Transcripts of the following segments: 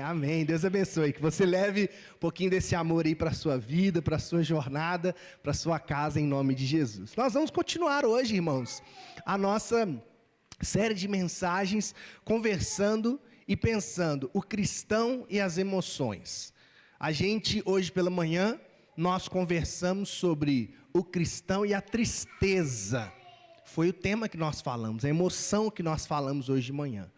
Amém. Deus abençoe. Que você leve um pouquinho desse amor aí para a sua vida, para a sua jornada, para a sua casa, em nome de Jesus. Nós vamos continuar hoje, irmãos, a nossa série de mensagens conversando e pensando o cristão e as emoções. A gente, hoje pela manhã, nós conversamos sobre o cristão e a tristeza. Foi o tema que nós falamos, a emoção que nós falamos hoje de manhã.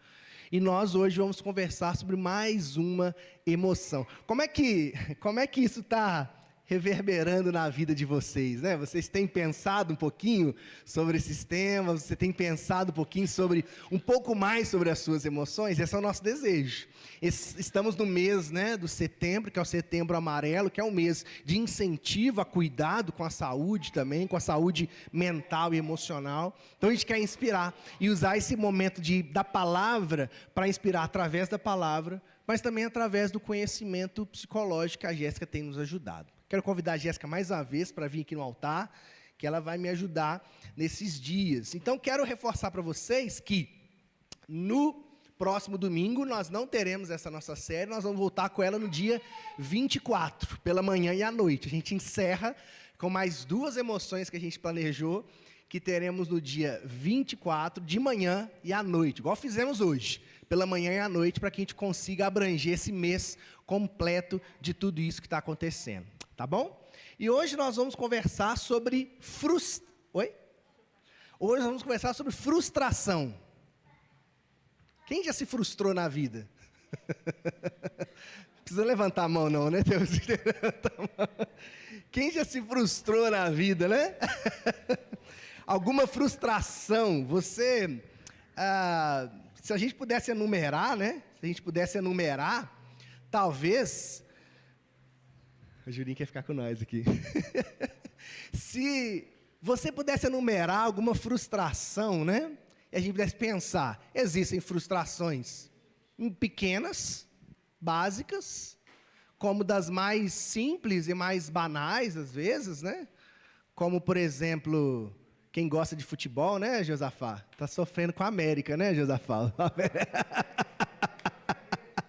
E nós hoje vamos conversar sobre mais uma emoção. Como é que isso está reverberando na vida de vocês, né? Vocês têm pensado um pouquinho sobre esses temas? Você tem pensado um pouco mais sobre as suas emoções? Esse é o nosso desejo. Estamos no mês, né, do setembro, que é o Setembro Amarelo, que é um mês de incentivo a cuidado com a saúde também, com a saúde mental e emocional. Então a gente quer inspirar e usar esse momento da palavra para inspirar através da palavra, mas também através do conhecimento psicológico que a Jéssica tem nos ajudado. Quero convidar a Jéssica mais uma vez para vir aqui no altar, que ela vai me ajudar nesses dias. Então quero reforçar para vocês que no próximo domingo nós não teremos essa nossa série, nós vamos voltar com ela no dia 24, pela manhã e à noite. A gente encerra com mais 2 emoções que a gente planejou, que teremos no dia 24, de manhã e à noite, igual fizemos hoje, pela manhã e à noite, para que a gente consiga abranger esse mês completo de tudo isso que está acontecendo, tá bom? E hoje nós vamos conversar sobre Hoje nós vamos conversar sobre frustração. Quem já se frustrou na vida? Não precisa levantar a mão não, né, Deus? Quem já se frustrou na vida, né? Alguma frustração, se a gente pudesse enumerar, né? Se a gente pudesse enumerar, talvez... O Julinho quer ficar com nós aqui. Se você pudesse enumerar alguma frustração, né? E a gente pudesse pensar, existem frustrações pequenas, básicas, como das mais simples e mais banais, às vezes, né? Como, por exemplo, quem gosta de futebol, né, Josafá? Está sofrendo com a América, né, Josafá?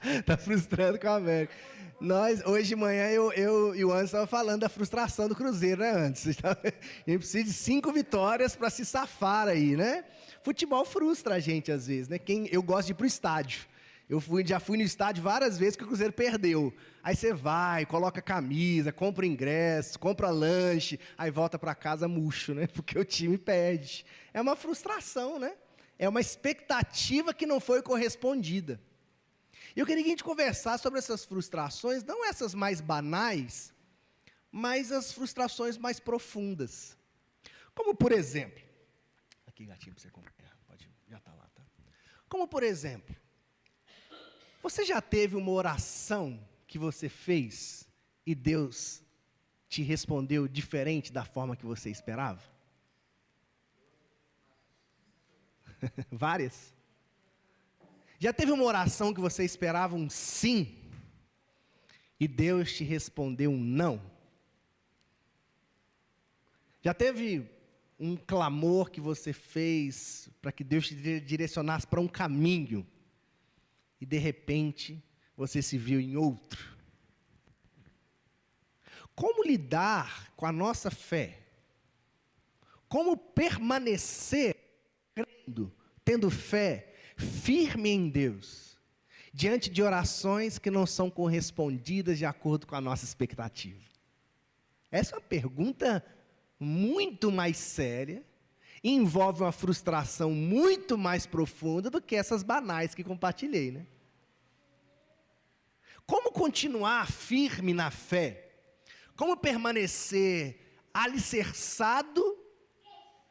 Está frustrando com a América. Hoje de manhã, eu e o Anderson estavam falando da frustração do Cruzeiro, né, antes? A gente precisa de 5 vitórias para se safar aí, né? Futebol frustra a gente, às vezes, né? Eu gosto de ir para o estádio. Já fui no estádio várias vezes que o Cruzeiro perdeu. Aí você vai, coloca camisa, compra ingresso, compra lanche, aí volta para casa murcho, né? Porque o time perde. É uma frustração, né? É uma expectativa que não foi correspondida. Eu queria que a gente conversasse sobre essas frustrações, não essas mais banais, mas as frustrações mais profundas. Como, por exemplo... Aqui, gatinho, para você comprar. Já está lá, tá? Como, por exemplo, você já teve uma oração que você fez e Deus te respondeu diferente da forma que você esperava? Várias? Já teve uma oração que você esperava um sim e Deus te respondeu um não? Já teve um clamor que você fez para que Deus te direcionasse para um caminho e de repente você se viu em outro? Como lidar com a nossa fé? Como permanecer crendo, tendo fé, firme em Deus, diante de orações que não são correspondidas de acordo com a nossa expectativa? Essa é uma pergunta muito mais séria, envolve uma frustração muito mais profunda do que essas banais que compartilhei, né? Como continuar firme na fé? Como permanecer alicerçado,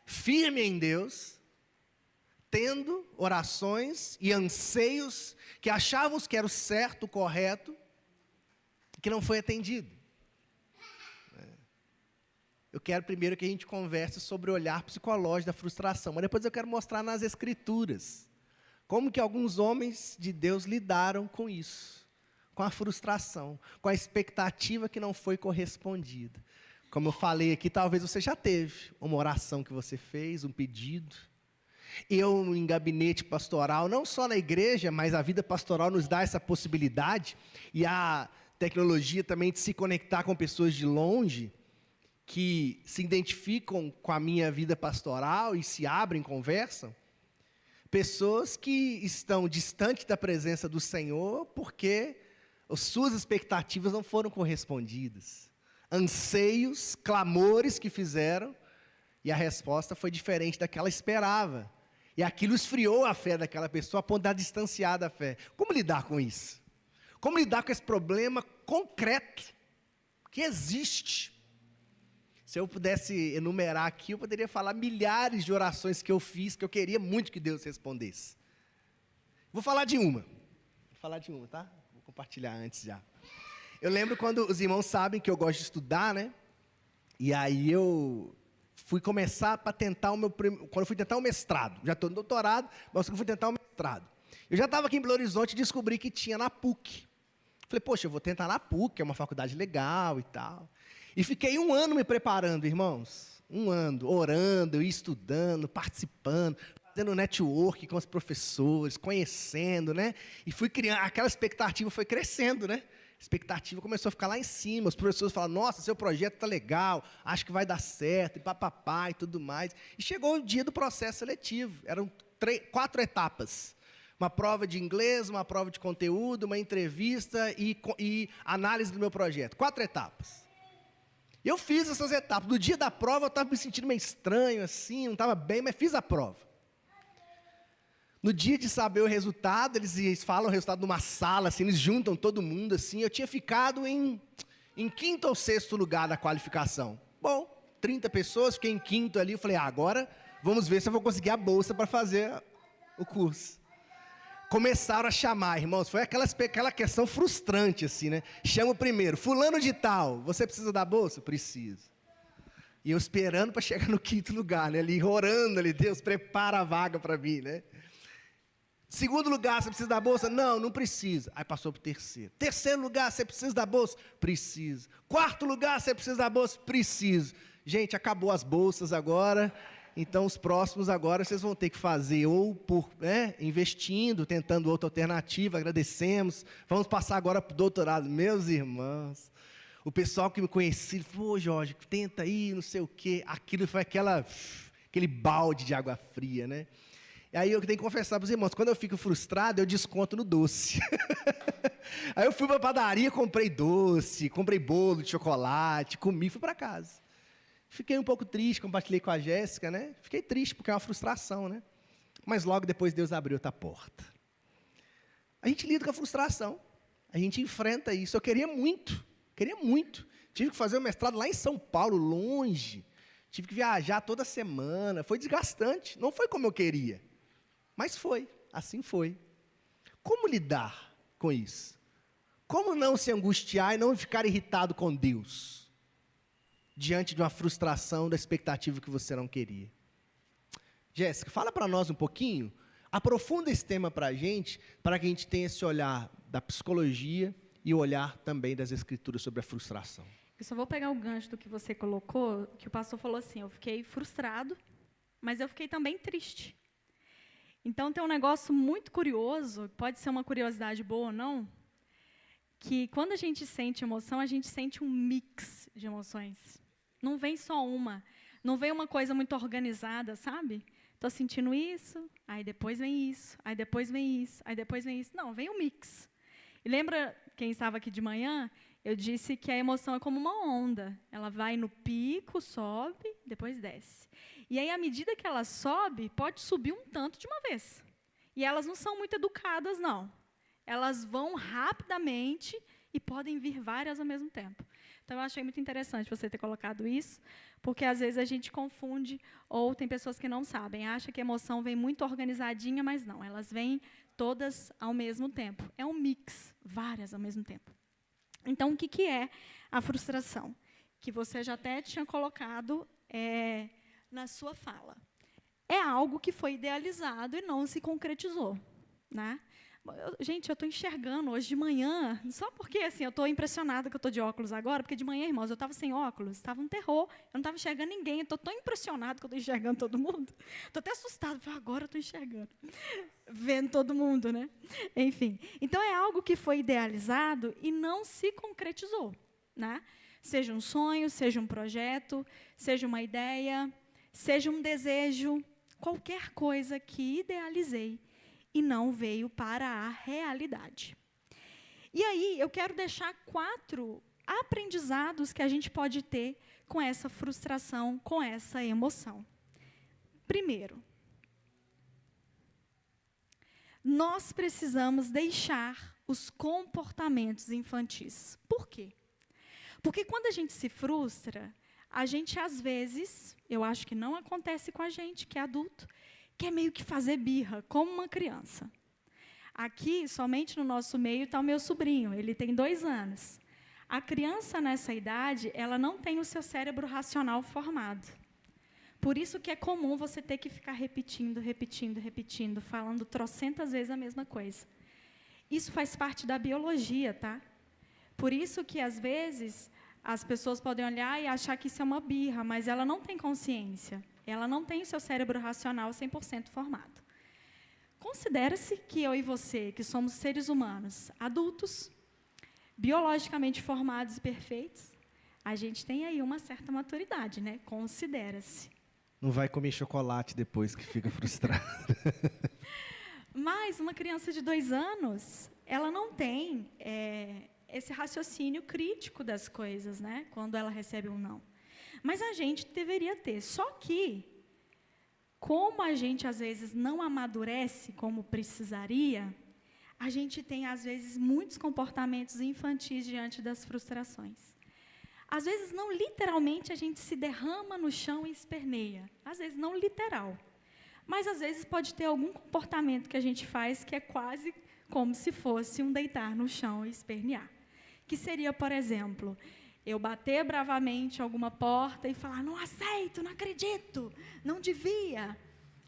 firme em Deus, tendo orações e anseios que achávamos que era o certo, o correto, que não foi atendido? Eu quero primeiro que a gente converse sobre o olhar psicológico da frustração, mas depois eu quero mostrar nas Escrituras como que alguns homens de Deus lidaram com isso, com a frustração, com a expectativa que não foi correspondida. Como eu falei aqui, talvez você já teve uma oração que você fez, um pedido, Eu, em gabinete pastoral, não só na igreja, mas a vida pastoral nos dá essa possibilidade, e a tecnologia também de se conectar com pessoas de longe, que se identificam com a minha vida pastoral e se abrem, conversam. Pessoas que estão distantes da presença do Senhor porque as suas expectativas não foram correspondidas. Anseios, clamores que fizeram, e a resposta foi diferente da que ela esperava. E aquilo esfriou a fé daquela pessoa a ponto de distanciar da fé. Como lidar com isso? Como lidar com esse problema concreto que existe? Se eu pudesse enumerar aqui, eu poderia falar milhares de orações que eu fiz, que eu queria muito que Deus respondesse. Vou falar de uma. Tá? Vou compartilhar antes já. Eu lembro quando os irmãos sabem que eu gosto de estudar, né? E aí eu fui começar para tentar quando eu fui tentar o mestrado. Já estou no doutorado, mas eu fui tentar o mestrado. Eu já estava aqui em Belo Horizonte e descobri que tinha na PUC. Falei, poxa, eu vou tentar na PUC, é uma faculdade legal e tal. E fiquei 1 ano me preparando, irmãos. 1 ano, orando, estudando, participando, fazendo network com os professores, conhecendo, né? E fui criando, aquela expectativa foi crescendo, né? A expectativa começou a ficar lá em cima. Os professores falaram, nossa, seu projeto está legal, acho que vai dar certo, e papapá e tudo mais. E chegou o dia do processo seletivo. Eram 4 etapas. Uma prova de inglês, uma prova de conteúdo, uma entrevista e análise do meu projeto. 4 etapas. Eu fiz essas etapas. No dia da prova, eu estava me sentindo meio estranho, assim, não estava bem, mas fiz a prova. No dia de saber o resultado, eles falam o resultado numa sala, assim, eles juntam todo mundo, assim. Eu tinha ficado em 5º ou 6º lugar da qualificação. Bom, 30 pessoas, fiquei em 5º ali. Eu falei, agora vamos ver se eu vou conseguir a bolsa para fazer o curso. Começaram a chamar, irmãos, foi aquela questão frustrante, assim, né? Chama o primeiro, fulano de tal, você precisa da bolsa? Preciso. E eu esperando para chegar no 5º lugar, né? Ali, orando ali, Deus, prepara a vaga para mim, né? 2º lugar, você precisa da bolsa? Não, não precisa. Aí passou para o 3º. 3º lugar, você precisa da bolsa? Preciso. 4º lugar, você precisa da bolsa? Preciso. Gente, acabou as bolsas agora. Então, os próximos agora vocês vão ter que fazer ou por investindo, tentando outra alternativa, agradecemos. Vamos passar agora para o doutorado. Meus irmãos, o pessoal que me conhecia, falou, Jorge, tenta aí, não sei o quê. Aquilo foi aquele balde de água fria, né? E aí eu tenho que confessar para os irmãos, quando eu fico frustrado, eu desconto no doce. Aí eu fui para a padaria, comprei doce, comprei bolo de chocolate, comi, fui para casa. Fiquei um pouco triste, compartilhei com a Jéssica, né? Fiquei triste, porque é uma frustração, né? Mas logo depois Deus abriu outra porta. A gente lida com a frustração. A gente enfrenta isso. Eu queria muito. Tive que fazer o mestrado lá em São Paulo, longe. Tive que viajar toda semana. Foi desgastante. Não foi como eu queria. Mas foi. Assim foi. Como lidar com isso? Como não se angustiar e não ficar irritado com Deus? Diante de uma frustração da expectativa que você não queria. Jéssica, fala para nós um pouquinho, aprofunda esse tema para que a gente tenha esse olhar da psicologia e o olhar também das escrituras sobre a frustração. Eu só vou pegar o gancho do que você colocou, que o pastor falou assim, eu fiquei frustrado, mas eu fiquei também triste. Então tem um negócio muito curioso, pode ser uma curiosidade boa ou não, que quando a gente sente emoção, a gente sente um mix de emoções. Não vem só uma. Não vem uma coisa muito organizada, sabe? Estou sentindo isso, aí depois vem isso, aí depois vem isso, aí depois vem isso. Não, vem um mix. E lembra, quem estava aqui de manhã, eu disse que a emoção é como uma onda. Ela vai no pico, sobe, depois desce. E aí, à medida que ela sobe, pode subir um tanto de uma vez. E elas não são muito educadas, não. Elas vão rapidamente e podem vir várias ao mesmo tempo. Então, eu achei muito interessante você ter colocado isso, porque, às vezes, a gente confunde, ou tem pessoas que não sabem, acham que a emoção vem muito organizadinha, mas não, elas vêm todas ao mesmo tempo. É um mix, várias ao mesmo tempo. Então, o que é a frustração? Que você já até tinha colocado na sua fala. É algo que foi idealizado e não se concretizou, né? Gente, eu estou enxergando hoje de manhã, só porque assim, eu estou impressionada que eu estou de óculos agora, porque de manhã, irmãos, eu estava sem óculos, estava um terror, eu não estava enxergando ninguém, eu estou tão impressionada que eu estou enxergando todo mundo. Estou até assustada, agora eu estou enxergando, vendo todo mundo, né? Enfim, então é algo que foi idealizado e não se concretizou, né? Seja um sonho, seja um projeto, seja uma ideia, seja um desejo, qualquer coisa que idealizei e não veio para a realidade. E aí, eu quero deixar 4 aprendizados que a gente pode ter com essa frustração, com essa emoção. Primeiro, nós precisamos deixar os comportamentos infantis. Por quê? Porque quando a gente se frustra, a gente, às vezes, eu acho que não acontece com a gente, que é adulto, quer meio que fazer birra, como uma criança. Aqui, somente no nosso meio, está o meu sobrinho, ele tem 2 anos. A criança, nessa idade, ela não tem o seu cérebro racional formado. Por isso que é comum você ter que ficar repetindo, falando trocentas vezes a mesma coisa. Isso faz parte da biologia, tá? Por isso que, às vezes, as pessoas podem olhar e achar que isso é uma birra, mas ela não tem consciência. Ela não tem o seu cérebro racional 100% formado. Considera-se que eu e você, que somos seres humanos, adultos, biologicamente formados e perfeitos, a gente tem aí uma certa maturidade, né? Considera-se. Não vai comer chocolate depois que fica frustrado. Mas uma criança de 2 anos, ela não tem esse raciocínio crítico das coisas, né? Quando ela recebe um não. Mas a gente deveria ter. Só que, como a gente, às vezes, não amadurece como precisaria, a gente tem, às vezes, muitos comportamentos infantis diante das frustrações. Às vezes, não literalmente, a gente se derrama no chão e esperneia. Às vezes, não literal. Mas, às vezes, pode ter algum comportamento que a gente faz que é quase como se fosse um deitar no chão e espernear. Que seria, por exemplo, eu bater bravamente em alguma porta e falar, não aceito, não acredito, não devia.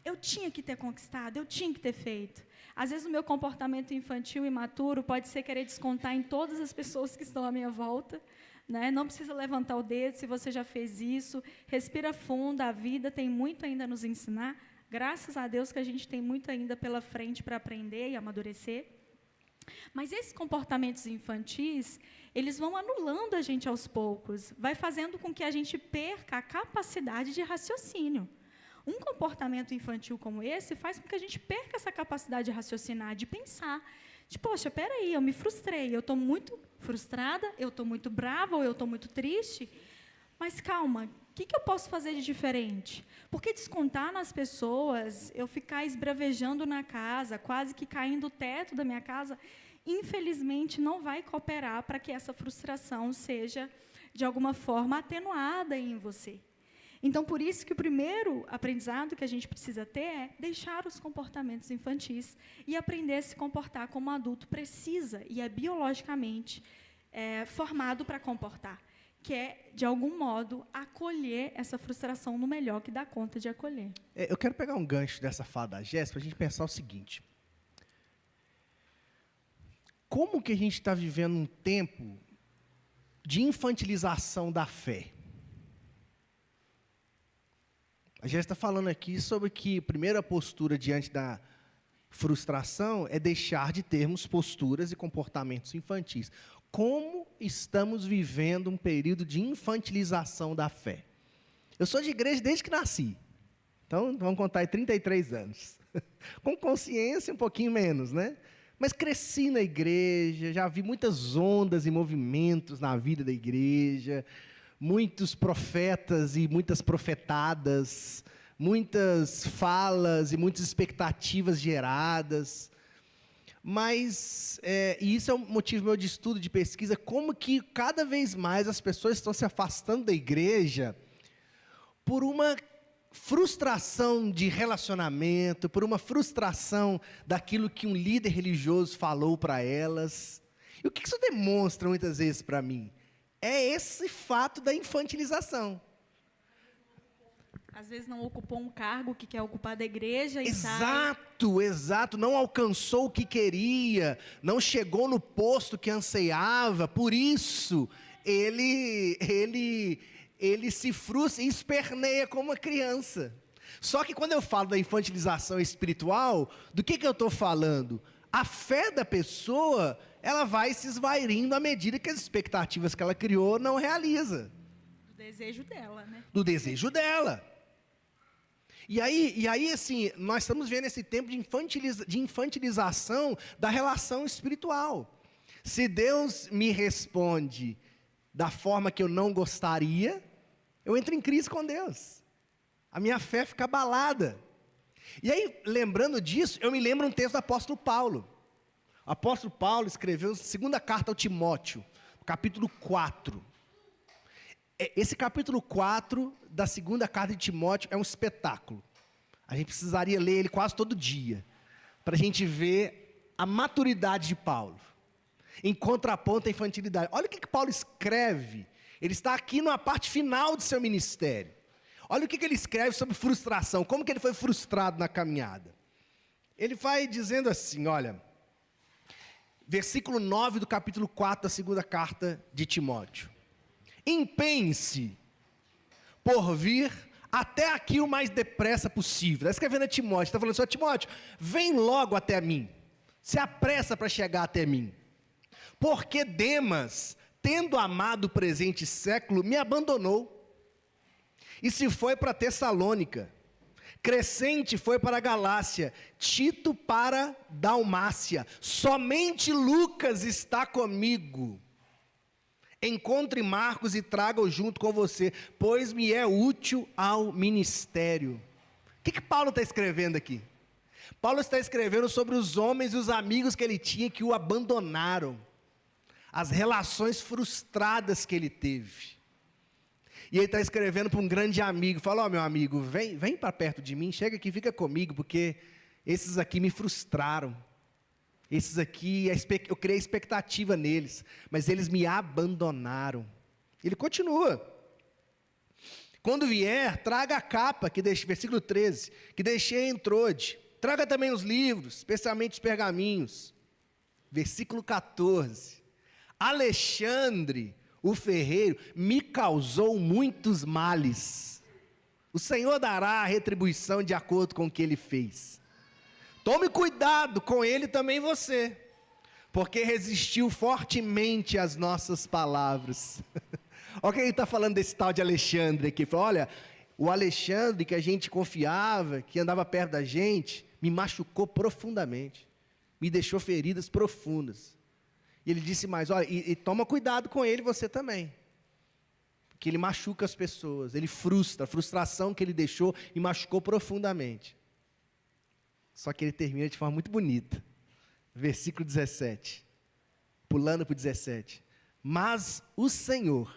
Eu tinha que ter conquistado, eu tinha que ter feito. Às vezes, o meu comportamento infantil e imaturo pode ser querer descontar em todas as pessoas que estão à minha volta, né? Não precisa levantar o dedo se você já fez isso. Respira fundo, a vida tem muito ainda a nos ensinar. Graças a Deus que a gente tem muito ainda pela frente para aprender e amadurecer. Mas esses comportamentos infantis, eles vão anulando a gente aos poucos, vai fazendo com que a gente perca a capacidade de raciocínio. Um comportamento infantil como esse faz com que a gente perca essa capacidade de raciocinar, de pensar. De, poxa, peraí, eu me frustrei, eu estou muito frustrada, eu estou muito brava, ou eu estou muito triste, mas calma, o que eu posso fazer de diferente? Porque descontar nas pessoas, eu ficar esbravejando na casa, quase que caindo o teto da minha casa, infelizmente não vai cooperar para que essa frustração seja, de alguma forma, atenuada em você. Então, por isso que o primeiro aprendizado que a gente precisa ter é deixar os comportamentos infantis e aprender a se comportar como um adulto precisa e é biologicamente formado para comportar, que é, de algum modo, acolher essa frustração no melhor que dá conta de acolher. Eu quero pegar um gancho dessa fala da Jéssica para a gente pensar o seguinte. Como que a gente está vivendo um tempo de infantilização da fé? A Jéssica está falando aqui sobre que a primeira postura diante da frustração é deixar de termos posturas e comportamentos infantis. Como estamos vivendo um período de infantilização da fé? Eu sou de igreja desde que nasci. Então, vamos contar aí 33 anos. Com consciência, um pouquinho menos, né? Mas cresci na igreja, já vi muitas ondas e movimentos na vida da igreja, muitos profetas e muitas profetadas, muitas falas e muitas expectativas geradas. Mas, e isso é um motivo meu de estudo, de pesquisa, como que cada vez mais as pessoas estão se afastando da igreja por uma frustração de relacionamento, por uma frustração daquilo que um líder religioso falou para elas. E o que isso demonstra muitas vezes para mim? É esse fato da infantilização. Às vezes não ocupou um cargo que quer ocupar da igreja e sai. Exato. Não alcançou o que queria, não chegou no posto que anseiava. Por isso, ele se frustra e esperneia como uma criança. Só que quando eu falo da infantilização espiritual, do que eu estou falando? A fé da pessoa, ela vai se esvairindo à medida que as expectativas que ela criou não realiza. Do desejo dela, né? Do desejo dela. E aí, assim, nós estamos vendo esse tempo de infantilização da relação espiritual. Se Deus me responde da forma que eu não gostaria, eu entro em crise com Deus. A minha fé fica abalada. E aí, lembrando disso, eu me lembro um texto do apóstolo Paulo. O apóstolo Paulo escreveu a segunda carta ao Timóteo, capítulo 4. Esse capítulo 4 da segunda carta de Timóteo é um espetáculo. A gente precisaria ler ele quase todo dia, para a gente ver a maturidade de Paulo, em contraponto à infantilidade. Olha o que Paulo escreve. Ele está aqui numa parte final do seu ministério. Olha o que ele escreve sobre frustração, como que ele foi frustrado na caminhada. Ele vai dizendo assim, olha, versículo 9 do capítulo 4 da segunda carta de Timóteo. Empenhe-se por vir até aqui o mais depressa possível. Está escrevendo a Timóteo, está falando assim, Timóteo, vem logo até mim, se apressa para chegar até mim. Porque Demas, tendo amado o presente século, me abandonou, e se foi para Tessalônica. Crescente foi para a Galácia, Tito para Dalmácia, somente Lucas está comigo. Encontre Marcos e traga-o junto com você, pois me é útil ao ministério. O que Paulo está escrevendo aqui? Paulo está escrevendo sobre os homens e os amigos que ele tinha que o abandonaram, as relações frustradas que ele teve. E ele está escrevendo para um grande amigo, fala, meu amigo, vem para perto de mim, chega aqui, fica comigo, porque esses aqui me frustraram. Esses aqui, eu criei expectativa neles, mas eles me abandonaram. Ele continua. Quando vier, traga a capa, versículo 13, que deixei em Trode. Traga também os livros, especialmente os pergaminhos. Versículo 14. Alexandre, o ferreiro, me causou muitos males. O Senhor dará a retribuição de acordo com o que ele fez. Tome cuidado com ele também você, porque resistiu fortemente às nossas palavras. Olha o que ele está falando desse tal de Alexandre aqui. Olha, o Alexandre que a gente confiava, que andava perto da gente, me machucou profundamente, me deixou feridas profundas. E ele disse mais, olha, e toma cuidado com ele você também, porque ele machuca as pessoas, ele frustra, a frustração que ele deixou e machucou profundamente. Só que ele termina de forma muito bonita. Versículo 17. Pulando para o 17. Mas o Senhor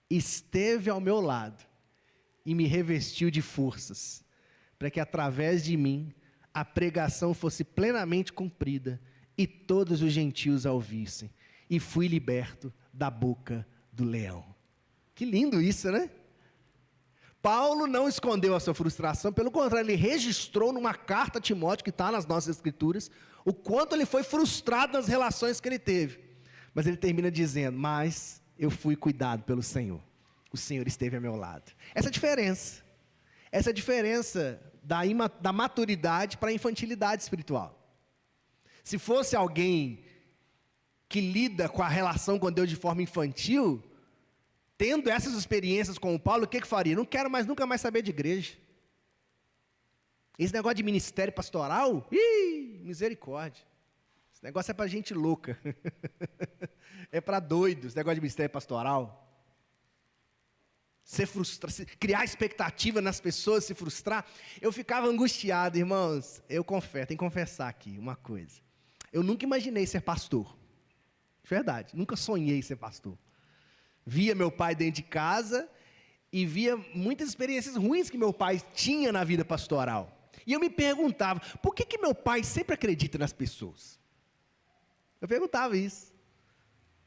esteve ao meu lado e me revestiu de forças, para que através de mim a pregação fosse plenamente cumprida e todos os gentios a ouvissem. E fui liberto da boca do leão. Que lindo isso, né? Paulo não escondeu a sua frustração, pelo contrário, ele registrou numa carta a Timóteo, que está nas nossas escrituras, o quanto ele foi frustrado nas relações que ele teve. Mas ele termina dizendo, mas eu fui cuidado pelo Senhor. O Senhor esteve ao meu lado. Essa é a diferença da maturidade para a infantilidade espiritual. Se fosse alguém que lida com a relação com Deus de forma infantil, tendo essas experiências com o Paulo, o que faria? Não quero nunca mais saber de igreja. Esse negócio de ministério pastoral, misericórdia. Esse negócio é para gente louca. É para doidos, esse negócio de ministério pastoral. Criar expectativa nas pessoas, se frustrar. Eu ficava angustiado, irmãos. Eu confesso, tenho que confessar aqui uma coisa. Eu nunca imaginei ser pastor. De verdade, nunca sonhei ser pastor. Via meu pai dentro de casa e via muitas experiências ruins que meu pai tinha na vida pastoral. E eu me perguntava, por que meu pai sempre acredita nas pessoas? Eu perguntava isso.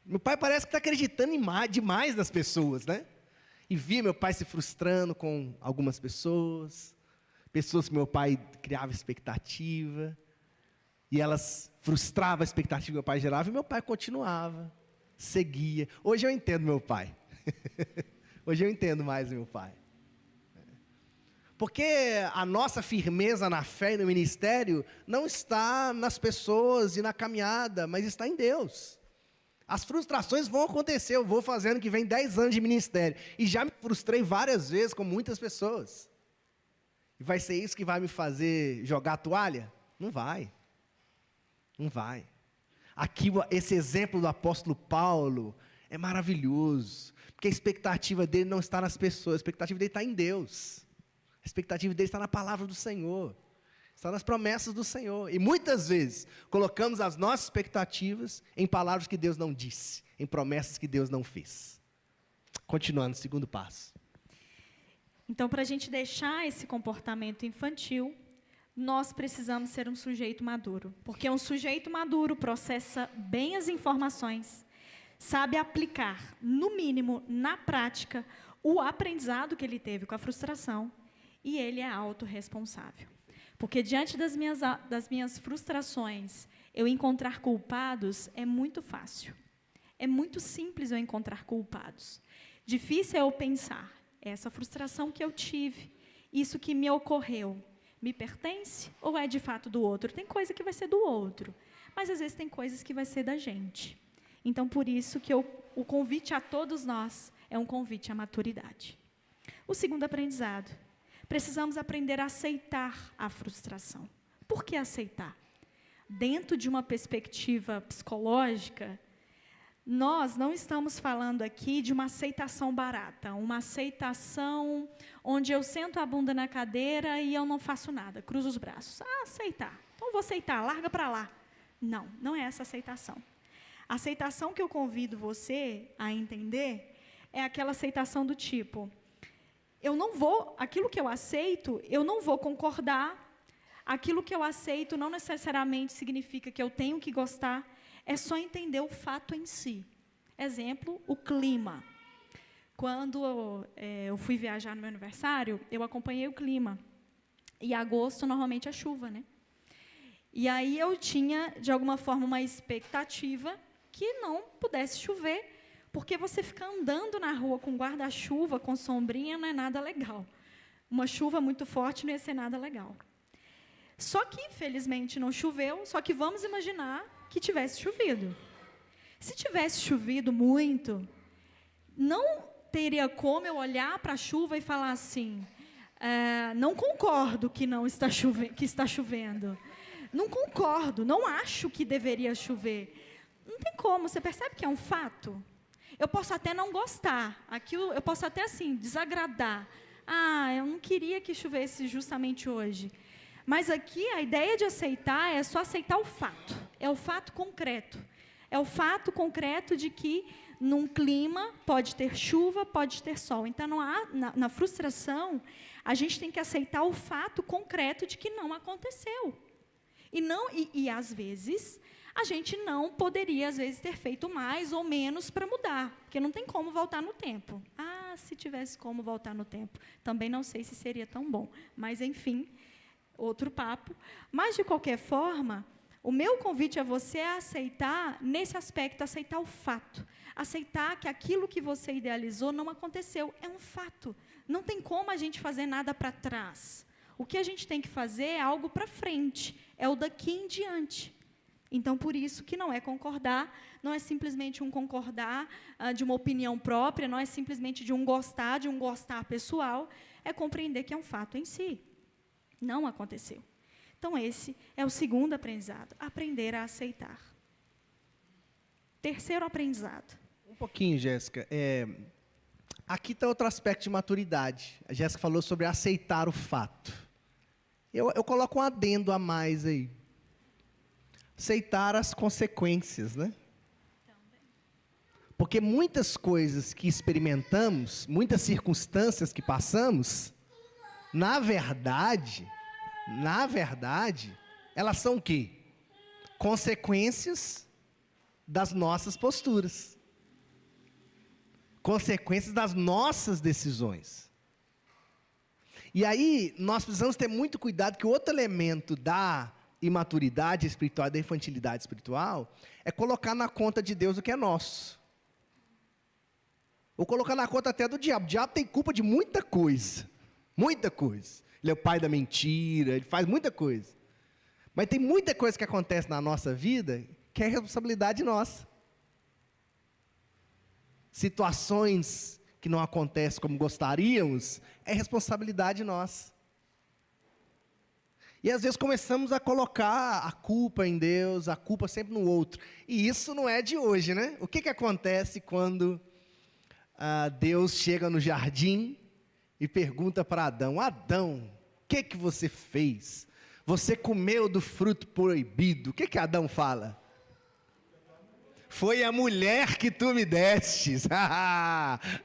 Meu pai parece que está acreditando demais nas pessoas, né? E via meu pai se frustrando com algumas pessoas que meu pai criava expectativa, e elas frustravam a expectativa que meu pai gerava, e meu pai continuava, seguia. Hoje eu entendo meu pai. Hoje eu entendo mais meu pai. Porque a nossa firmeza na fé e no ministério não está nas pessoas e na caminhada, mas está em Deus. As frustrações vão acontecer, eu vou fazendo que vem 10 anos de ministério, e já me frustrei várias vezes com muitas pessoas. E vai ser isso que vai me fazer jogar a toalha? Não vai. Não vai. Aqui, esse exemplo do apóstolo Paulo é maravilhoso, porque a expectativa dele não está nas pessoas, a expectativa dele está em Deus. A expectativa dele está na palavra do Senhor, está nas promessas do Senhor. E muitas vezes colocamos as nossas expectativas em palavras que Deus não disse, em promessas que Deus não fez. Continuando, segundo passo. Então, para a gente deixar esse comportamento infantil, nós precisamos ser um sujeito maduro. Porque um sujeito maduro processa bem as informações, sabe aplicar, no mínimo, na prática, o aprendizado que ele teve com a frustração, e ele é autorresponsável. Porque diante das minhas frustrações, eu encontrar culpados é muito fácil. É muito simples eu encontrar culpados. Difícil é eu pensar, essa frustração que eu tive, isso que me ocorreu, me pertence ou é de fato do outro? Tem coisa que vai ser do outro, mas às vezes tem coisas que vai ser da gente. Então, por isso que o convite a todos nós é um convite à maturidade. O segundo aprendizado, precisamos aprender a aceitar a frustração. Por que aceitar? Dentro de uma perspectiva psicológica, nós não estamos falando aqui de uma aceitação barata, uma aceitação onde eu sento a bunda na cadeira e eu não faço nada, cruzo os braços. Aceitar. Então, vou aceitar, larga para lá. Não, não é essa aceitação. A aceitação que eu convido você a entender é aquela aceitação do tipo, aquilo que eu aceito, eu não vou concordar, aquilo que eu aceito não necessariamente significa que eu tenho que gostar, é só entender o fato em si. Exemplo, o clima. Quando eu fui viajar no meu aniversário, eu acompanhei o clima. E agosto, normalmente, é chuva, né? E aí eu tinha, de alguma forma, uma expectativa que não pudesse chover, porque você ficar andando na rua com guarda-chuva, com sombrinha, não é nada legal. Uma chuva muito forte não ia ser nada legal. Só que, infelizmente, não choveu, só que vamos imaginar que tivesse chovido. Se tivesse chovido muito, não teria como eu olhar para a chuva e falar assim, não concordo que está chovendo. Não concordo, não acho que deveria chover. Não tem como, você percebe que é um fato? Eu posso até não gostar, eu posso até assim, desagradar. Eu não queria que chovesse justamente hoje. Mas aqui a ideia de aceitar é só aceitar o fato. É o fato concreto. É o fato concreto de que num clima pode ter chuva, pode ter sol. Então, na frustração, a gente tem que aceitar o fato concreto de que não aconteceu. E às vezes, a gente não poderia, às vezes, ter feito mais ou menos para mudar. Porque não tem como voltar no tempo. Se tivesse como voltar no tempo. Também não sei se seria tão bom. Mas, enfim, outro papo. Mas, de qualquer forma, o meu convite a você é aceitar, nesse aspecto, aceitar o fato. Aceitar que aquilo que você idealizou não aconteceu. É um fato. Não tem como a gente fazer nada para trás. O que a gente tem que fazer é algo para frente. É o daqui em diante. Então, por isso que não é concordar, não é simplesmente um concordar de uma opinião própria, não é simplesmente de um gostar pessoal, é compreender que é um fato em si. Não aconteceu. Então, esse é o segundo aprendizado, aprender a aceitar. Terceiro aprendizado. Um pouquinho, Jéssica. Aqui está outro aspecto de maturidade. A Jéssica falou sobre aceitar o fato. Eu coloco um adendo a mais aí. Aceitar as consequências, né? Porque muitas coisas que experimentamos, muitas circunstâncias que passamos, na verdade, elas são o quê? Consequências das nossas posturas. consequências das nossas decisões. E aí, nós precisamos ter muito cuidado que o outro elemento da imaturidade espiritual, da infantilidade espiritual, é colocar na conta de Deus o que é nosso. Ou colocar na conta até do diabo. O diabo tem culpa de muita coisa. Muita coisa. Ele é o pai da mentira, ele faz muita coisa. Mas tem muita coisa que acontece na nossa vida que é responsabilidade nossa. Situações que não acontecem como gostaríamos, é responsabilidade nossa. E às vezes começamos a colocar a culpa em Deus, a culpa sempre no outro. E isso não é de hoje, né? O que acontece quando Deus chega no jardim e pergunta para Adão: Adão, o que você fez? Você comeu do fruto proibido. O que Adão fala? Foi a mulher que tu me destes.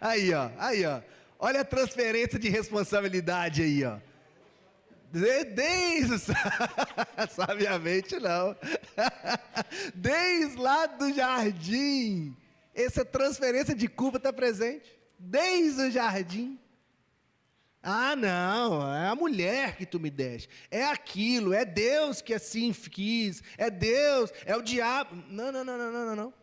Aí, ó. Olha a transferência de responsabilidade aí, ó. Desde, sabiamente não. Desde lá do jardim, essa transferência de culpa está presente. Desde o jardim. Ah, não, é a mulher que tu me deste. É aquilo, é Deus que assim quis. É Deus, é o diabo. Não.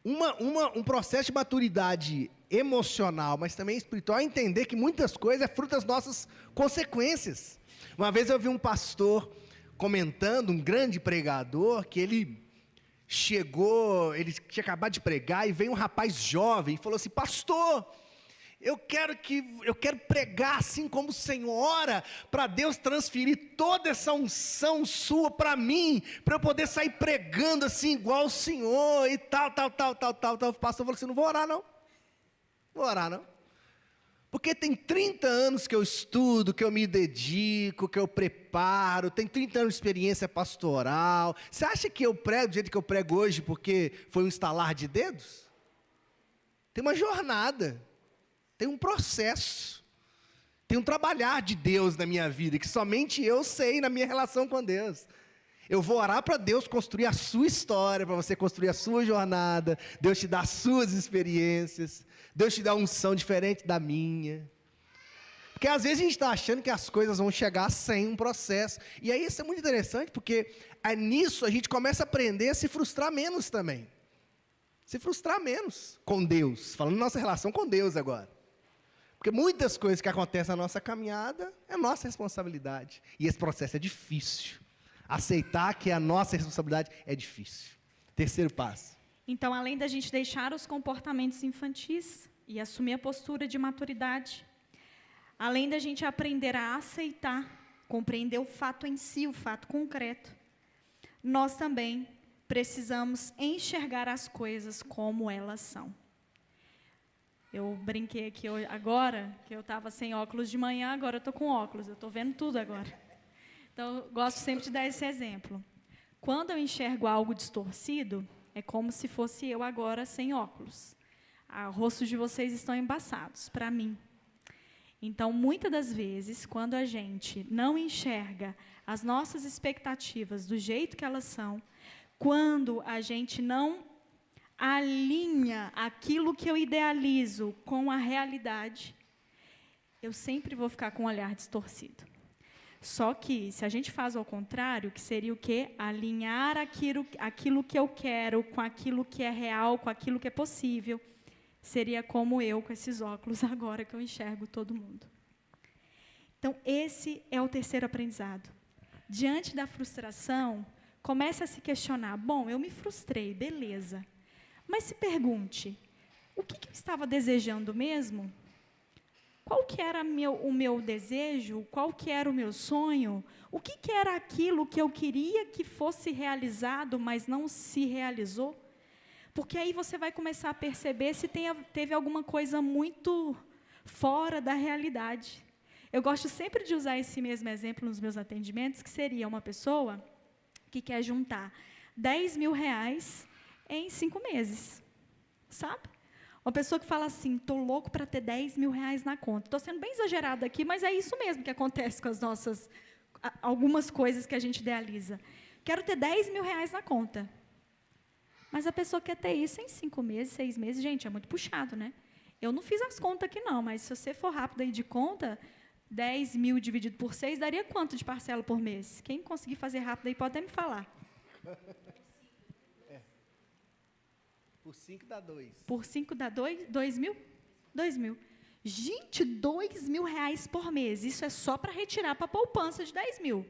Um processo de maturidade emocional, mas também espiritual, é entender que muitas coisas é fruto das nossas consequências. Uma vez eu vi um pastor comentando, um grande pregador, que ele chegou, ele tinha acabado de pregar, e veio um rapaz jovem e falou assim: pastor, eu quero pregar assim como o Senhor, ora para Deus transferir toda essa unção sua para mim, para eu poder sair pregando assim igual o Senhor e tal. O pastor falou assim: não vou orar não, porque tem 30 anos que eu estudo, que eu me dedico, que eu preparo, tem 30 anos de experiência pastoral. Você acha que eu prego do jeito que eu prego hoje porque foi um estalar de dedos? Tem uma jornada, tem um processo, tem um trabalhar de Deus na minha vida, que somente eu sei na minha relação com Deus. Eu vou orar para Deus construir a sua história, para você construir a sua jornada, Deus te dá as suas experiências, Deus te dá uma unção diferente da minha. Porque às vezes a gente está achando que as coisas vão chegar sem um processo, e aí isso é muito interessante, porque nisso a gente começa a aprender a se frustrar menos também. Se frustrar menos com Deus, falando nossa relação com Deus agora. Porque muitas coisas que acontecem na nossa caminhada é nossa responsabilidade. E esse processo é difícil. Aceitar que a nossa responsabilidade é difícil. Terceiro passo. Então, além da gente deixar os comportamentos infantis e assumir a postura de maturidade, além da gente aprender a aceitar, compreender o fato em si, o fato concreto, nós também precisamos enxergar as coisas como elas são. Eu brinquei aqui agora, que eu estava sem óculos de manhã, agora eu estou com óculos, eu estou vendo tudo agora. Então, eu gosto sempre de dar esse exemplo. Quando eu enxergo algo distorcido, é como se fosse eu agora sem óculos. O rosto de vocês estão embaçados, para mim. Então, muitas das vezes, quando a gente não enxerga as nossas expectativas do jeito que elas são, quando a gente não alinha aquilo que eu idealizo com a realidade, eu sempre vou ficar com um olhar distorcido. Só que, se a gente faz ao contrário, que seria o quê? Alinhar aquilo que eu quero com aquilo que é real, com aquilo que é possível, seria como eu com esses óculos agora que eu enxergo todo mundo. Então, esse é o terceiro aprendizado. Diante da frustração, comece a se questionar: bom, eu me frustrei, beleza. Mas se pergunte, o que eu estava desejando mesmo? Qual que era o meu desejo? Qual que era o meu sonho? O que era aquilo que eu queria que fosse realizado, mas não se realizou? Porque aí você vai começar a perceber se teve alguma coisa muito fora da realidade. Eu gosto sempre de usar esse mesmo exemplo nos meus atendimentos, que seria uma pessoa que quer juntar R$10.000 em 5 meses, sabe? Uma pessoa que fala assim: estou louco para ter R$10.000 na conta. Estou sendo bem exagerada aqui, mas é isso mesmo que acontece com as nossas, algumas coisas que a gente idealiza. Quero ter R$10.000 na conta. Mas a pessoa quer ter isso em 5 meses, 6 meses. Gente, é muito puxado, né? Eu não fiz as contas aqui, não, mas se você for rápido aí de conta, 10 mil dividido por 6, daria quanto de parcela por mês? Quem conseguir fazer rápido aí pode até me falar. Por 5 dá 2. Por 5 dá 2 mil? 2 mil. Gente, 2 mil reais por mês. Isso é só para retirar para a poupança de 10 mil.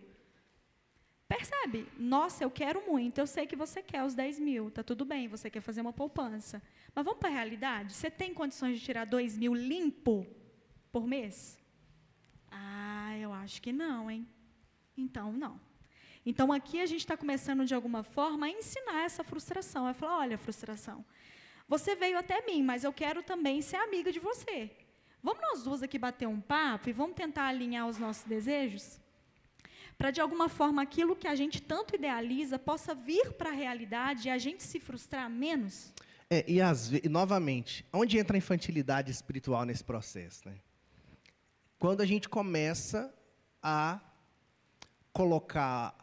Percebe? Nossa, eu quero muito. Eu sei que você quer os 10 mil. Tá tudo bem, você quer fazer uma poupança. Mas vamos para a realidade? Você tem condições de tirar 2 mil limpo por mês? Ah, eu acho que não, hein? Então, não. Então, aqui a gente está começando, de alguma forma, a ensinar essa frustração. Vai falar, olha, frustração, você veio até mim, mas eu quero também ser amiga de você. Vamos nós duas aqui bater um papo e vamos tentar alinhar os nossos desejos? Para, de alguma forma, aquilo que a gente tanto idealiza possa vir para a realidade e a gente se frustrar menos? E novamente, onde entra a infantilidade espiritual nesse processo, né? Quando a gente começa a colocar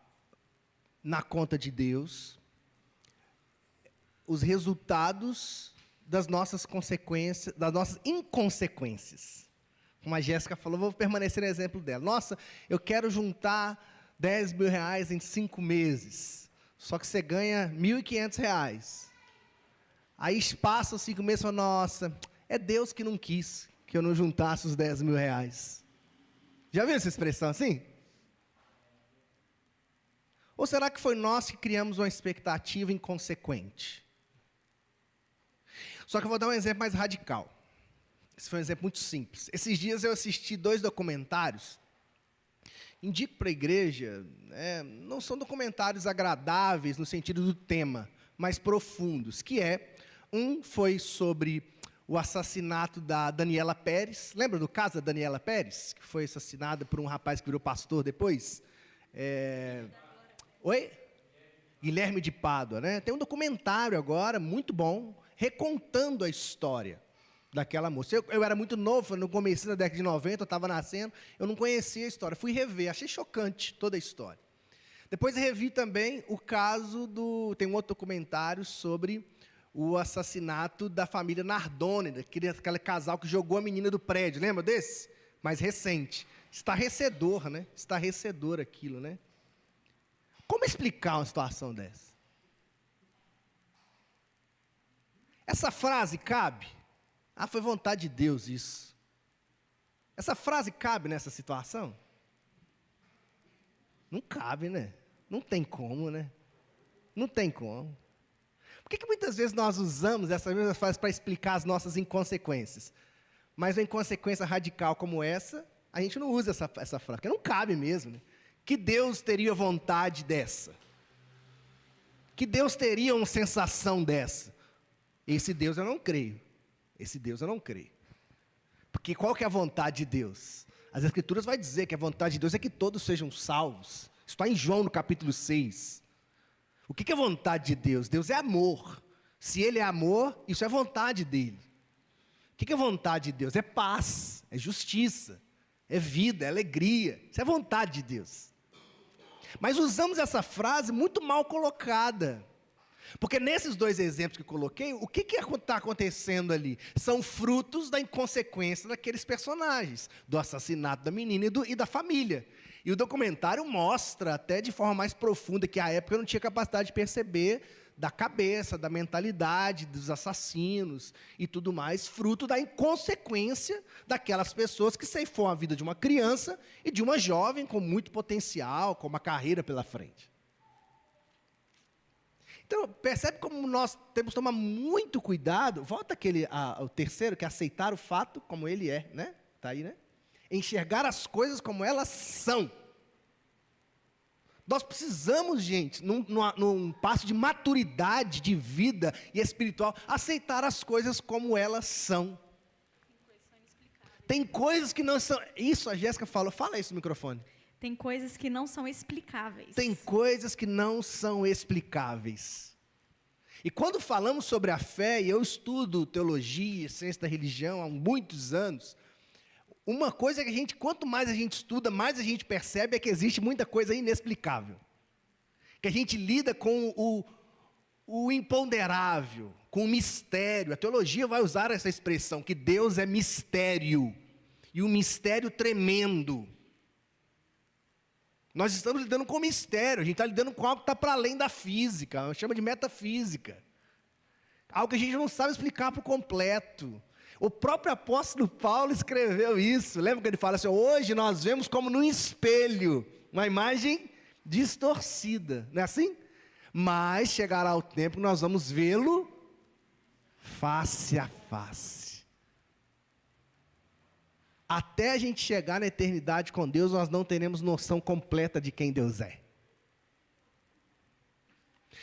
na conta de Deus os resultados das nossas consequências, das nossas inconsequências. Como a Jéssica falou, vou permanecer no exemplo dela. Nossa, eu quero juntar 10 mil reais em 5 meses. Só que você ganha R$ 1.500. Aí passa os 5 meses e fala, nossa, é Deus que não quis que eu não juntasse os 10 mil reais. Já viu essa expressão assim? Ou será que foi nós que criamos uma expectativa inconsequente? Só que eu vou dar um exemplo mais radical. Esse foi um exemplo muito simples. Esses dias eu assisti 2 documentários. Indico para a igreja, não são documentários agradáveis no sentido do tema, mas profundos, que um foi sobre o assassinato da Daniela Pérez. Lembra do caso da Daniela Pérez? Que foi assassinada por um rapaz que virou pastor depois? Oi? Guilherme de Pádua, né? Tem um documentário agora, muito bom, recontando a história daquela moça. Eu era muito novo, no começo da década de 90, eu estava nascendo, eu não conhecia a história. Fui rever, achei chocante toda a história. Depois revi também o caso tem um outro documentário sobre o assassinato da família Nardone, aquele casal que jogou a menina do prédio, lembra desse? Mais recente. Estarrecedor, né? Estarrecedor aquilo, né? Como explicar uma situação dessa? Essa frase cabe? Ah, foi vontade de Deus isso. Essa frase cabe nessa situação? Não cabe, né? Não tem como, né? Não tem como. Por que muitas vezes nós usamos essa mesma frase para explicar as nossas inconsequências? Mas uma inconsequência radical como essa, a gente não usa essa frase, porque não cabe mesmo, né? Que Deus teria vontade dessa? Que Deus teria uma sensação dessa? Esse Deus eu não creio. Esse Deus eu não creio. Porque qual que é a vontade de Deus? As Escrituras vai dizer que a vontade de Deus é que todos sejam salvos. Isso está em João no capítulo 6. O que é a vontade de Deus? Deus é amor. Se Ele é amor, isso é vontade dEle. O que é a vontade de Deus? É paz, é justiça, é vida, é alegria. Isso é vontade de Deus. Mas usamos essa frase muito mal colocada. Porque nesses 2 exemplos que eu coloquei, o que está acontecendo ali? São frutos da inconsequência daqueles personagens, do assassinato da menina e da família. E o documentário mostra, até de forma mais profunda, que à época eu não tinha capacidade de perceber, da cabeça, da mentalidade dos assassinos e tudo mais, fruto da inconsequência daquelas pessoas que ceifou a vida de uma criança e de uma jovem com muito potencial, com uma carreira pela frente. Então, percebe como nós temos que tomar muito cuidado. Volta ao terceiro, que é aceitar o fato como ele é, né? Está aí, né? Enxergar as coisas como elas são. Nós precisamos, gente, num passo de maturidade de vida e espiritual, aceitar as coisas como elas são. Tem coisas que não são... Isso, a Jéssica falou. Fala isso no microfone. Tem coisas que não são explicáveis. Tem coisas que não são explicáveis. E quando falamos sobre a fé, e eu estudo teologia, ciência da religião há muitos anos, uma coisa que quanto mais a gente estuda, mais a gente percebe é que existe muita coisa inexplicável. Que a gente lida com o imponderável, com o mistério. A teologia vai usar essa expressão, que Deus é mistério, e um mistério tremendo. Nós estamos lidando com mistério, a gente está lidando com algo que está para além da física, chama de metafísica. Algo que a gente não sabe explicar por completo. O próprio apóstolo Paulo escreveu isso. Lembra que ele fala assim: hoje nós vemos como num espelho, uma imagem distorcida. Não é assim? Mas chegará o tempo que nós vamos vê-lo face a face. Até a gente chegar na eternidade com Deus, nós não teremos noção completa de quem Deus é.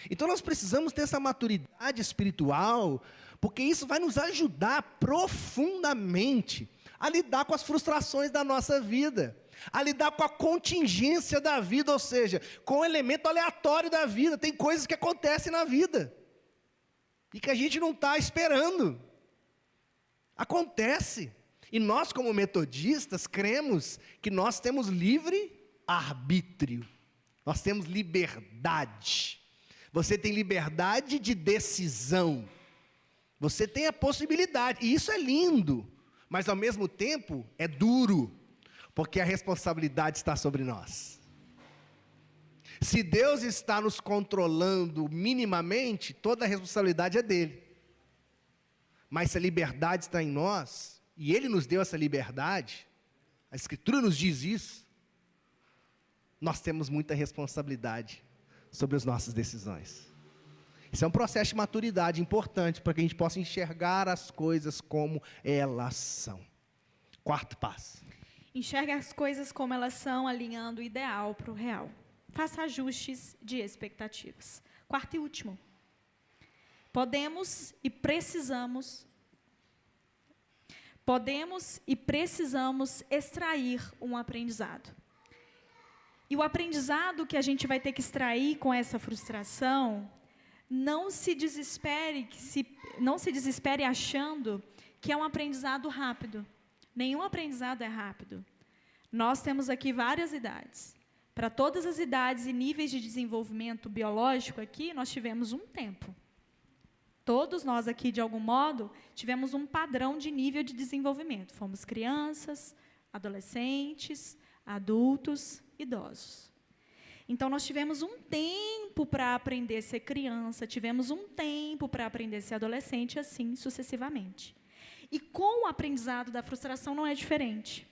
Então nós precisamos ter essa maturidade espiritual, porque isso vai nos ajudar profundamente a lidar com as frustrações da nossa vida, a lidar com a contingência da vida, ou seja, com o elemento aleatório da vida. Tem coisas que acontecem na vida e que a gente não está esperando. Acontece. E nós, como metodistas, cremos que nós temos livre arbítrio. Nós temos liberdade. Você tem liberdade de decisão. Você tem a possibilidade. E isso é lindo. Mas, ao mesmo tempo, é duro. Porque a responsabilidade está sobre nós. Se Deus está nos controlando minimamente, toda a responsabilidade é dele. Mas se a liberdade está em nós, e Ele nos deu essa liberdade, a Escritura nos diz isso, nós temos muita responsabilidade sobre as nossas decisões. Isso é um processo de maturidade importante, para que a gente possa enxergar as coisas como elas são. Quarto passo. Enxergue as coisas como elas são, alinhando o ideal para o real. Faça ajustes de expectativas. Quarto e último. Podemos e precisamos extrair um aprendizado. E o aprendizado que a gente vai ter que extrair com essa frustração, não se desespere achando que é um aprendizado rápido. Nenhum aprendizado é rápido. Nós temos aqui várias idades. Para todas as idades e níveis de desenvolvimento biológico aqui, nós tivemos um tempo. Todos nós aqui, de algum modo, tivemos um padrão de nível de desenvolvimento. Fomos crianças, adolescentes, adultos, idosos. Então, nós tivemos um tempo para aprender a ser criança, tivemos um tempo para aprender a ser adolescente, e assim sucessivamente. E com o aprendizado da frustração não é diferente.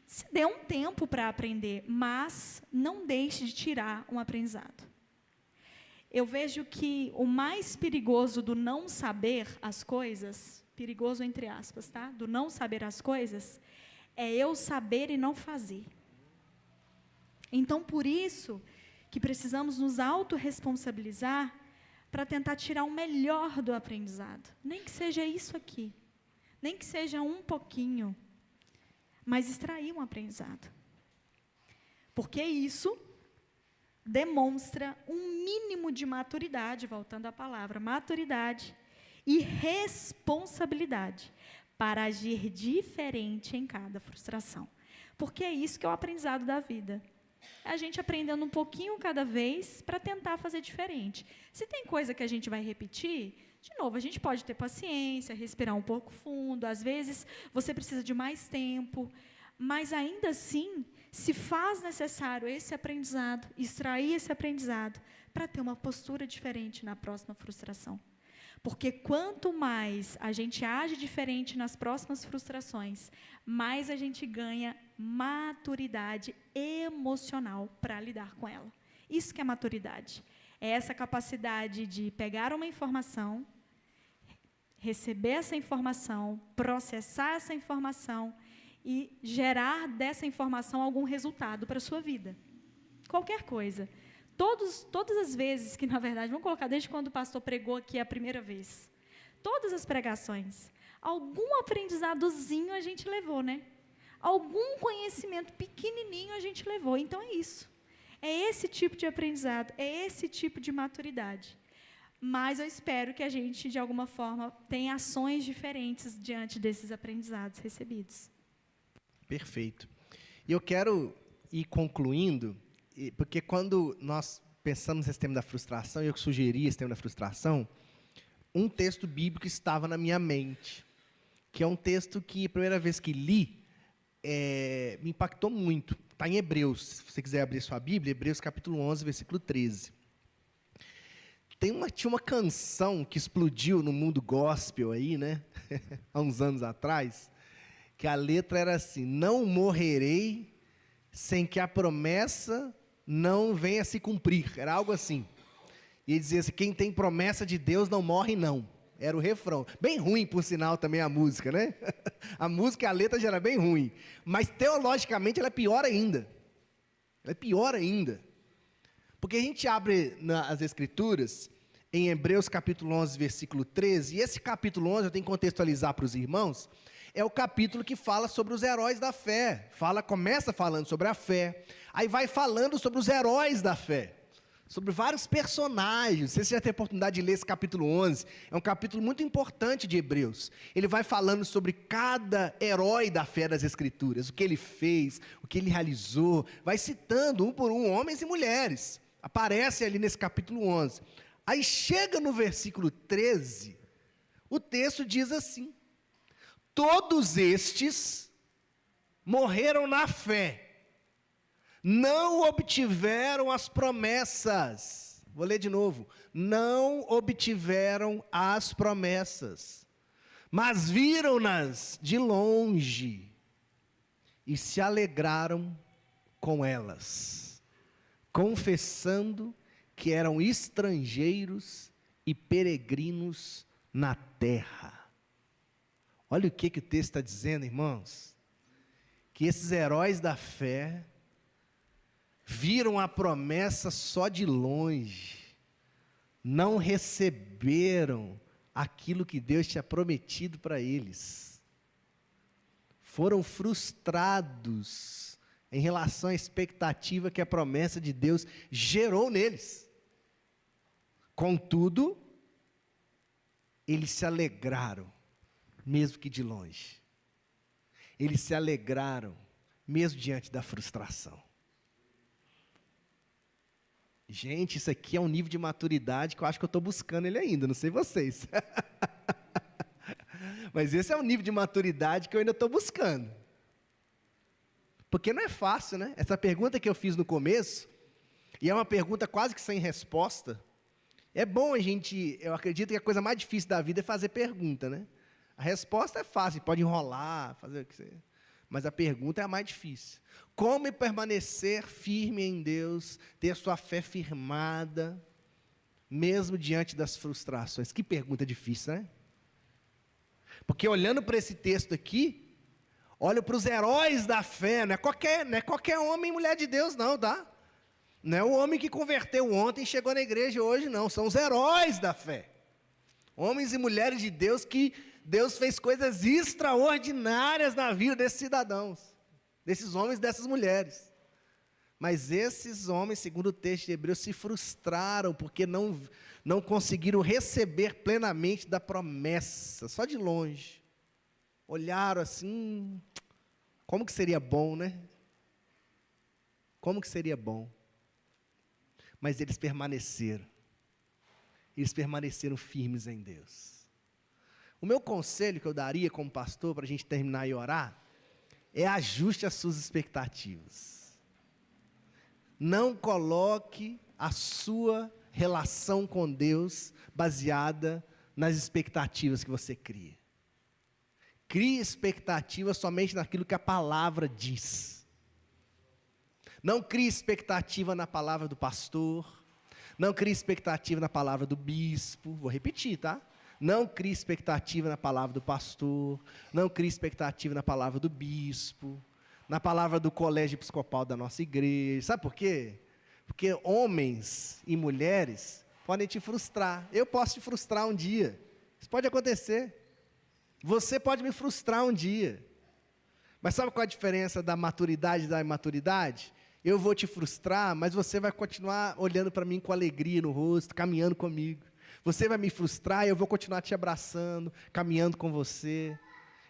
Se dê um tempo para aprender, mas não deixe de tirar um aprendizado. Eu vejo que o mais perigoso do não saber as coisas, perigoso entre aspas, tá? Do não saber as coisas, é eu saber e não fazer. Então, por isso que precisamos nos autorresponsabilizar para tentar tirar o melhor do aprendizado. Nem que seja isso aqui, nem que seja um pouquinho, mas extrair um aprendizado. Porque isso demonstra um mínimo de maturidade, voltando à palavra, maturidade e responsabilidade para agir diferente em cada frustração. Porque é isso que é o aprendizado da vida. É a gente aprendendo um pouquinho cada vez para tentar fazer diferente. Se tem coisa que a gente vai repetir, de novo, a gente pode ter paciência, respirar um pouco fundo, às vezes você precisa de mais tempo, mas ainda assim, se faz necessário esse aprendizado, extrair esse aprendizado, para ter uma postura diferente na próxima frustração. Porque quanto mais a gente age diferente nas próximas frustrações, mais a gente ganha maturidade emocional para lidar com ela. Isso que é maturidade. É essa capacidade de pegar uma informação, receber essa informação, processar essa informação e gerar dessa informação algum resultado para a sua vida. Qualquer coisa. Todas as vezes que, na verdade, vamos colocar desde quando o pastor pregou aqui a primeira vez. Todas as pregações. Algum aprendizadozinho a gente levou, né? Algum conhecimento pequenininho a gente levou. Então, é isso. É esse tipo de aprendizado, é esse tipo de maturidade. Mas eu espero que a gente, de alguma forma, tenha ações diferentes diante desses aprendizados recebidos. Perfeito. E eu quero ir concluindo, porque quando nós pensamos nesse tema da frustração, e eu sugeri esse tema da frustração, um texto bíblico estava na minha mente, que é um texto que, a primeira vez que li, me impactou muito. Está em Hebreus, se você quiser abrir sua Bíblia, Hebreus capítulo 11, versículo 13. Tinha uma canção que explodiu no mundo gospel aí, né? Há uns anos atrás, que a letra era assim: não morrerei sem que a promessa não venha se cumprir. Era algo assim. E ele dizia assim: quem tem promessa de Deus não morre não. Era o refrão. Bem ruim, por sinal, também a música, né? A música e a letra já era bem ruim. Mas, teologicamente, ela é pior ainda. Ela é pior ainda. Porque a gente abre as Escrituras, em Hebreus capítulo 11, versículo 13, e esse capítulo 11, eu tenho que contextualizar para os irmãos, é o capítulo que fala sobre os heróis da fé. Começa falando sobre a fé, aí vai falando sobre os heróis da fé. Sobre vários personagens. Você já tem a oportunidade de ler esse capítulo 11, é um capítulo muito importante de Hebreus. Ele vai falando sobre cada herói da fé das Escrituras, o que ele fez, o que ele realizou, vai citando um por um, homens e mulheres, aparece ali nesse capítulo 11. Aí chega no versículo 13, o texto diz assim: todos estes morreram na fé, não obtiveram as promessas. Vou ler de novo. Não obtiveram as promessas, mas viram-nas de longe e se alegraram com elas, confessando que eram estrangeiros e peregrinos na terra. Olha o que o texto está dizendo, irmãos. Que esses heróis da fé viram a promessa só de longe, não receberam aquilo que Deus tinha prometido para eles, foram frustrados em relação à expectativa que a promessa de Deus gerou neles. Contudo, eles se alegraram, mesmo que de longe. Eles se alegraram, mesmo diante da frustração. Gente, isso aqui é um nível de maturidade que eu acho que eu estou buscando ele ainda, não sei vocês. Mas esse é um nível de maturidade que eu ainda estou buscando. Porque não é fácil, né? Essa pergunta que eu fiz no começo, e é uma pergunta quase que sem resposta, é bom eu acredito que a coisa mais difícil da vida é fazer pergunta, né? A resposta é fácil, pode enrolar, fazer o que você... Mas a pergunta é a mais difícil. Como permanecer firme em Deus, ter sua fé firmada, mesmo diante das frustrações? Que pergunta difícil, né? Porque olhando para esse texto aqui, olho para os heróis da fé, não é qualquer homem e mulher de Deus não, tá? Não é o homem que converteu ontem e chegou na igreja hoje, não. São os heróis da fé. Homens e mulheres de Deus que Deus fez coisas extraordinárias na vida desses cidadãos, desses homens e dessas mulheres. Mas esses homens, segundo o texto de Hebreus, se frustraram porque não conseguiram receber plenamente da promessa, só de longe. Olharam assim, como que seria bom, né? Como que seria bom? Mas eles permaneceram firmes em Deus. O meu conselho que eu daria como pastor, para a gente terminar e orar, é ajuste as suas expectativas. Não coloque a sua relação com Deus baseada nas expectativas que você cria. Crie expectativas somente naquilo que a palavra diz. Não crie expectativa na palavra do pastor, não crie expectativa na palavra do bispo, vou repetir, tá? Não crie expectativa na palavra do pastor, não crie expectativa na palavra do bispo, na palavra do colégio episcopal da nossa igreja. Sabe por quê? Porque homens e mulheres podem te frustrar. Eu posso te frustrar um dia. Isso pode acontecer. Você pode me frustrar um dia. Mas sabe qual é a diferença da maturidade e da imaturidade? Eu vou te frustrar, mas você vai continuar olhando para mim com alegria no rosto, caminhando comigo. Você vai me frustrar e eu vou continuar te abraçando, caminhando com você,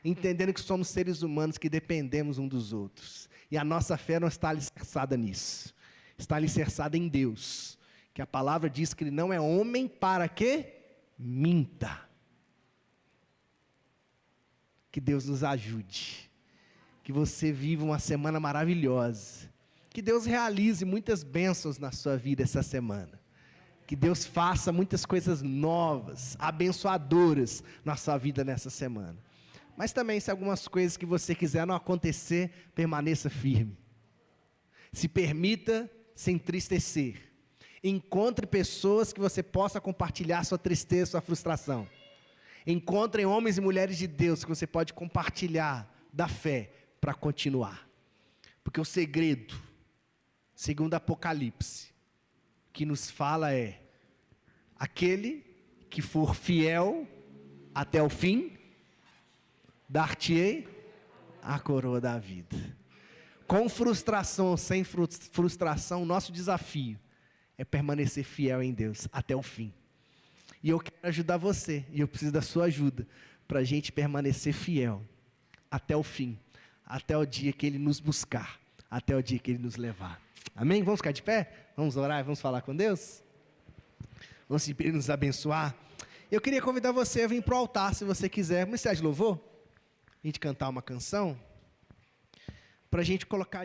entendendo que somos seres humanos que dependemos um dos outros. E a nossa fé não está alicerçada nisso. Está alicerçada em Deus, Que a palavra diz que ele não é homem para que minta. Que Deus nos ajude. Que você viva uma semana maravilhosa. Que Deus realize muitas bênçãos na sua vida essa semana. Que Deus faça muitas coisas novas, abençoadoras na sua vida nessa semana. Mas também, se algumas coisas que você quiser não acontecer, permaneça firme. Se permita se entristecer. Encontre pessoas que você possa compartilhar sua tristeza, sua frustração. Encontre homens e mulheres de Deus que você pode compartilhar da fé para continuar. Porque o segredo, segundo Apocalipse, que nos fala é: aquele que for fiel até o fim, dar-te-ei a coroa da vida. Com frustração ou sem frustração, o nosso desafio é permanecer fiel em Deus até o fim. E eu quero ajudar você, e eu preciso da sua ajuda, para a gente permanecer fiel até o fim, até o dia que Ele nos buscar, até o dia que Ele nos levar. Amém? Vamos ficar de pé? Vamos orar e vamos falar com Deus? Vamos pedir para Ele nos abençoar. Eu queria convidar você a vir para o altar, se você quiser. Vamos estar de louvor? A gente cantar uma canção, para a gente colocar